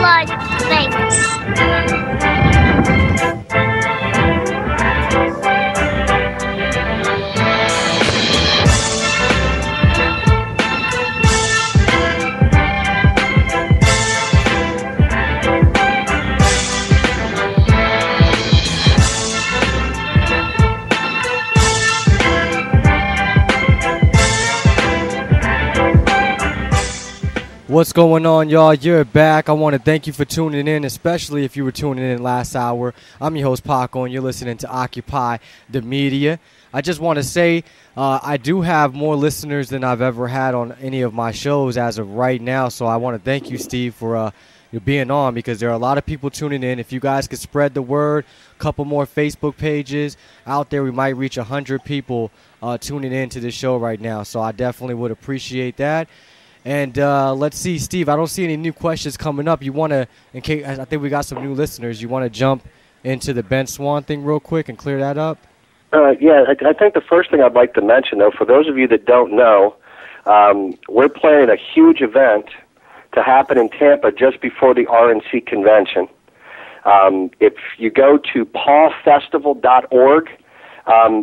blood famous. What's going on, y'all? You're back. I want to thank you for tuning in, especially if you were tuning in last hour. I'm your host, Paco, and you're listening to Occupy the Media. I just want to say I do have more listeners than I've ever had on any of my shows as of right now, so I want to thank you, Steve, for being on, because there are a lot of people tuning in. If you guys could spread the word, a couple more Facebook pages out there, we might reach 100 people tuning in to this show right now, so I definitely would appreciate that. And let's see, Steve, I don't see any new questions coming up. You want to, in case, I think we got some new listeners, you want to jump into the Ben Swann thing real quick and clear that up? Yeah, I think the first thing I'd like to mention, though, for those of you that don't know, we're planning a huge event to happen in Tampa just before the RNC convention. If you go to pawfestival.org,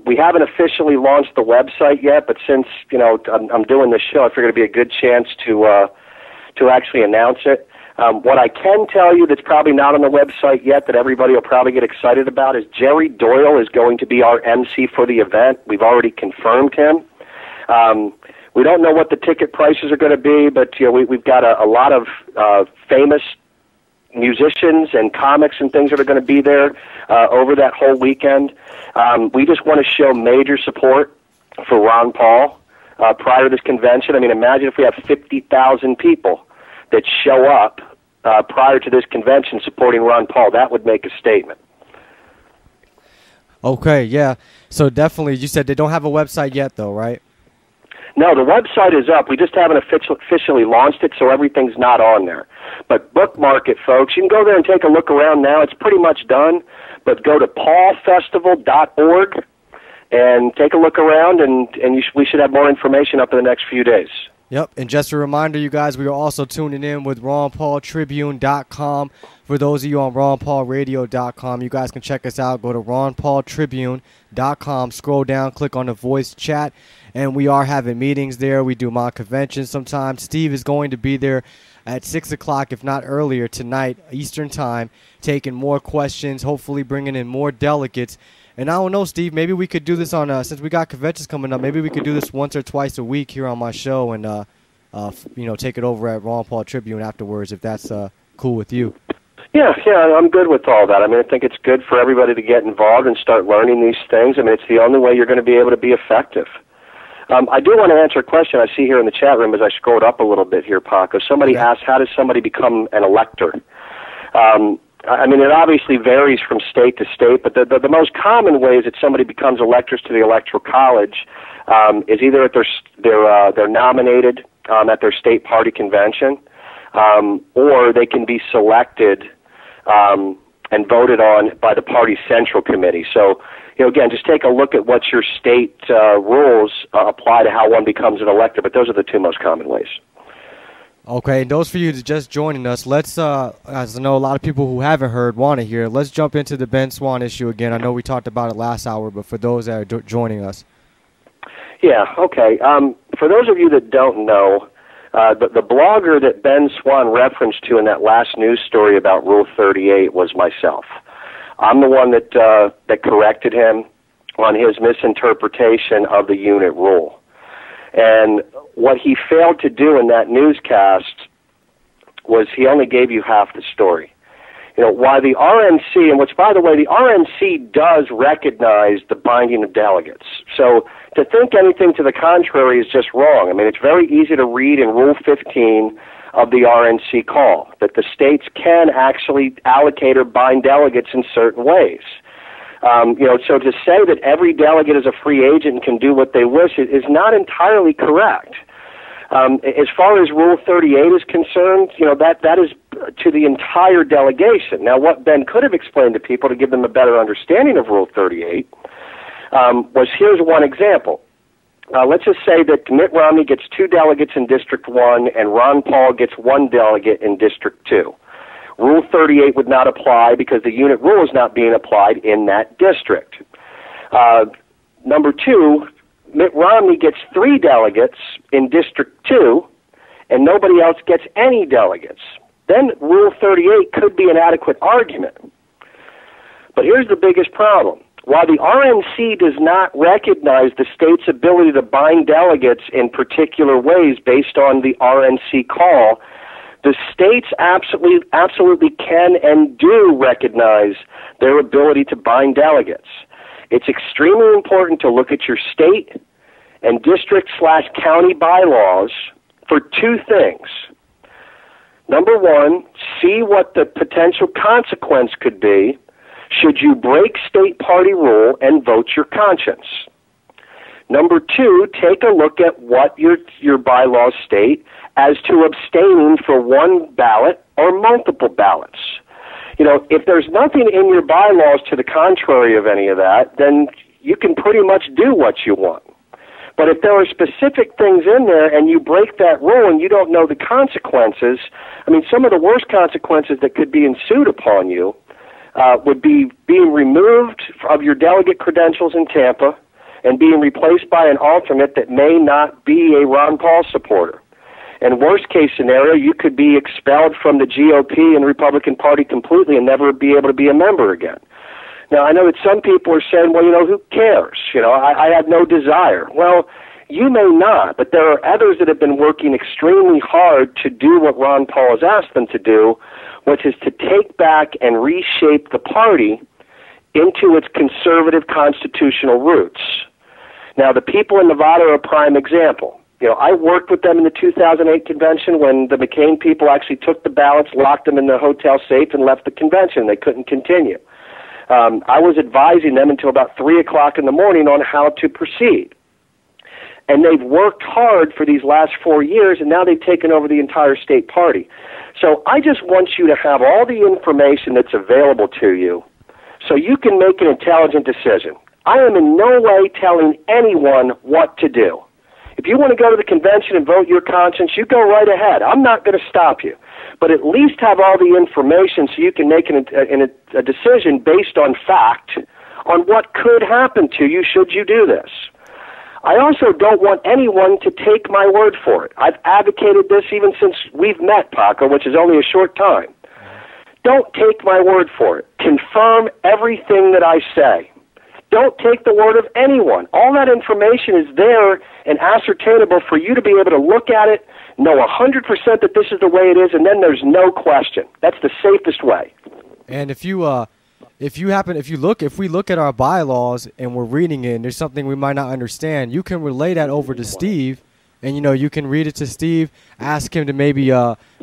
we haven't officially launched the website yet, but since I'm doing this show, I figured it'd be a good chance to actually announce it. What I can tell you that's probably not on the website yet that everybody will probably get excited about is Jerry Doyle is going to be our MC for the event. We've already confirmed him. We don't know what the ticket prices are going to be, but we've got a lot of famous musicians and comics and things that are going to be there over that whole weekend. We just want to show major support for Ron Paul prior to this convention. I mean, imagine if we have 50,000 people that show up prior to this convention supporting Ron Paul. That would make a statement. Okay, yeah. So definitely, you said they don't have a website yet, though, right? No, the website is up. We just haven't officially launched it, so everything's not on there. But bookmark it, folks. You can go there and take a look around now. It's pretty much done. But go to pawfestival.org and take a look around, and we should have more information up in the next few days. Yep, and just a reminder, you guys, we are also tuning in with RonPaulTribune.com. For those of you on RonPaulRadio.com, you guys can check us out. Go to RonPaulTribune.com, scroll down, click on the voice chat, and we are having meetings there. We do mock conventions sometimes. Steve is going to be there at 6 o'clock, if not earlier, tonight, Eastern Time, taking more questions, hopefully bringing in more delegates. And I don't know, Steve, maybe we could do this on, since we got conventions coming up, maybe we could do this once or twice a week here on my show and, take it over at Ron Paul Tribune afterwards, if that's cool with you. Yeah, I'm good with all that. I mean, I think it's good for everybody to get involved and start learning these things. I mean, it's the only way you're going to be able to be effective. I do want to answer a question I see here in the chat room as I scrolled up a little bit here, Paco. Somebody asked, how does somebody become an elector? I mean, it obviously varies from state to state, but the most common ways that somebody becomes electors to the Electoral College is either at they're nominated at their state party convention, or they can be selected and voted on by the party central committee. So, again, just take a look at what your state rules apply to how one becomes an elector, but those are the two most common ways. Okay, and those for you just joining us, let's, as I know a lot of people who haven't heard want to hear, let's jump into the Ben Swann issue again. I know we talked about it last hour, but for those that are joining us. Yeah, okay. For those of you that don't know, the blogger that Ben Swann referenced to in that last news story about Rule 38 was myself. I'm the one that corrected him on his misinterpretation of the unit rule. And what he failed to do in that newscast was he only gave you half the story. Why the RNC, and which, by the way, the RNC does recognize the binding of delegates. So to think anything to the contrary is just wrong. I mean, it's very easy to read in Rule 15 of the RNC call that the states can actually allocate or bind delegates in certain ways. So to say that every delegate is a free agent and can do what they wish is not entirely correct. As far as Rule 38 is concerned, that is to the entire delegation. Now, what Ben could have explained to people to give them a better understanding of Rule 38 was, here's one example. Let's just say that Mitt Romney gets 2 delegates in District 1 and Ron Paul gets 1 delegate in District 2. Rule 38 would not apply because the unit rule is not being applied in that district. Number two, Mitt Romney gets 3 delegates in District 2, and nobody else gets any delegates. Then Rule 38 could be an adequate argument. But here's the biggest problem. While the RNC does not recognize the state's ability to bind delegates in particular ways based on the RNC call, the states absolutely can and do recognize their ability to bind delegates. It's extremely important to look at your state and district/county bylaws for 2 things. Number one, see what the potential consequence could be should you break state party rule and vote your conscience. Number two, take a look at what your bylaws state as to abstaining for one ballot or multiple ballots. If there's nothing in your bylaws to the contrary of any of that, then you can pretty much do what you want. But if there are specific things in there and you break that rule and you don't know the consequences, some of the worst consequences that could be ensued upon you would be being removed of your delegate credentials in Tampa and being replaced by an alternate that may not be a Ron Paul supporter. And worst case scenario, you could be expelled from the GOP and Republican Party completely and never be able to be a member again. Now, I know that some people are saying, well, who cares? I have no desire. Well, you may not, but there are others that have been working extremely hard to do what Ron Paul has asked them to do, which is to take back and reshape the party into its conservative constitutional roots. Now, the people in Nevada are a prime example. I worked with them in the 2008 convention when the McCain people actually took the ballots, locked them in the hotel safe, and left the convention. They couldn't continue. I was advising them until about 3 o'clock in the morning on how to proceed. And they've worked hard for these last 4 years, and now they've taken over the entire state party. So I just want you to have all the information that's available to you so you can make an intelligent decision. I am in no way telling anyone what to do. If you want to go to the convention and vote your conscience, you go right ahead. I'm not going to stop you. But at least have all the information so you can make a decision based on fact on what could happen to you should you do this. I also don't want anyone to take my word for it. I've advocated this even since we've met, Paco, which is only a short time. Don't take my word for it. Confirm everything that I say. Don't take the word of anyone. All that information is there and ascertainable for you to be able to look at it, know 100% that this is the way it is, and then there's no question. That's the safest way. And if we look at our bylaws and we're reading it and there's something we might not understand, you can relay that over to Steve, and you can read it to Steve, ask him to maybe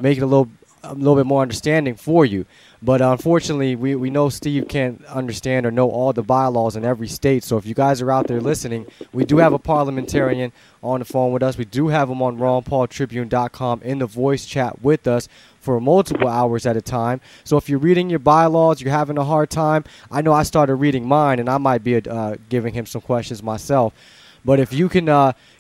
make it a little bit more understanding for you. But unfortunately, we know Steve can't understand or know all the bylaws in every state. So if you guys are out there listening, we do have a parliamentarian on the phone with us. We do have him on RonPaulTribune.com in the voice chat with us for multiple hours at a time. So if you're reading your bylaws, you're having a hard time, I know I started reading mine, and I might be giving him some questions myself. But if you can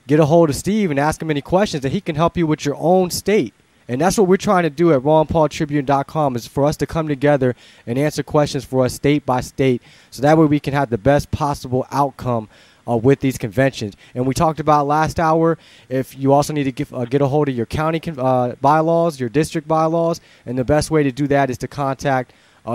get a hold of Steve and ask him any questions, then he can help you with your own state. And that's what we're trying to do at RonPaulTribune.com, is for us to come together and answer questions for us state by state, so that way we can have the best possible outcome with these conventions. And we talked about last hour, if you also need to get a hold of your county bylaws, your district bylaws, and the best way to do that is to contact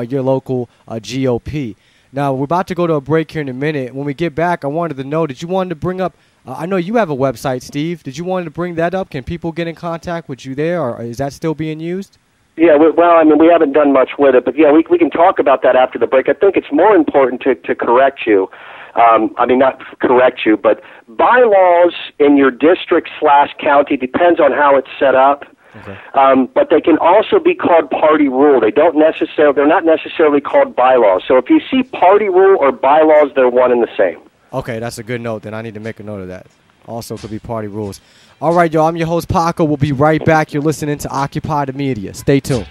your local GOP. Now, we're about to go to a break here in a minute. When we get back, I wanted to know, did you want to bring up I know you have a website, Steve. Did you want to bring that up? Can people get in contact with you there, or is that still being used? Yeah, well, we haven't done much with it, but yeah, we can talk about that after the break. I think it's more important to correct you. Not correct you, but bylaws in your district/county depends on how it's set up. Okay. But they can also be called party rule. They're not necessarily called bylaws. So if you see party rule or bylaws, they're one and the same. Okay, that's a good note. Then I need to make a note of that. Also could be party rules. All right, y'all. I'm your host, Paco. We'll be right back. You're listening to Occupy the Media. Stay tuned.